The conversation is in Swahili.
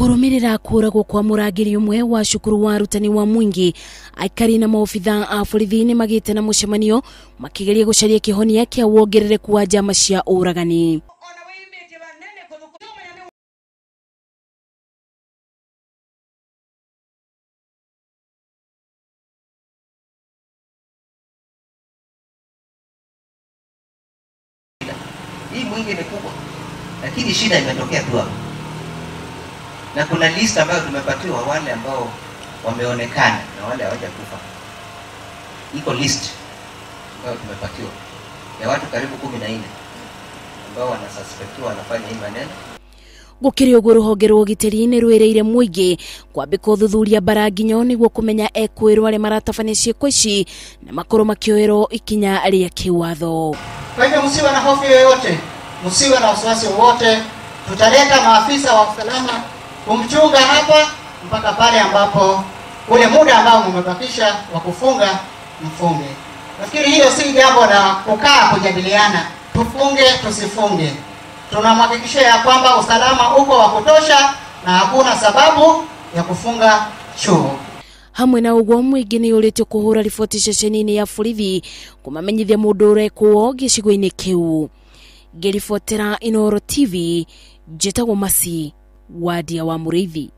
Kurumirira kuuragwo kwa murangiri umwe wa cukuru wa arutani wa Mwingi, Aikari na maofitha a borithi ni magite na mucemanio makigeria gucaria kihonia kia wongerereku wa njama cia uragani. Hii Mwingi ni kubwa, lakini shida imetokea tu hapo. Na kuna list ambayo tumepatiwa wale ambao wameonekana na wale hawajakufa. Iko list ambayo tumepatiwa ya watu karibu 14 ambao wanasuspectiwa wanafanya hii maneno. Gukiri ugo ruhonge rwa ugitiri ni rwireire Mwingi kwambika uthuthuria bara nginyo niguo kumenya ekwirwo ale maratabania ciiko ici na makoro makioero ikinya ria kiwatho. Kwa hivyo msiwe na hofu yoyote, msiwe na wasiwasi wote. Tutaleta maafisa wa usalama kumchunga hapa mpaka pale ambapo ule muda ambao mmebakisha wa kufunga mfunge. Nafikiri hiyo si jambo la kukaa kujadiliana, tufunge tusifunge. Tunamhakikishia ya kwamba usalama uko wa kutosha na hakuna sababu ya kufunga chuo. Hamwe na uguo Mwingi ni urite kuhura riboti ceceni-ini ya borithi kumamenyithia mundu urekwo gicigo-ini kiu. Ngiribotera Inooro TV, njitagwo Masi, wadia wa Muriithi.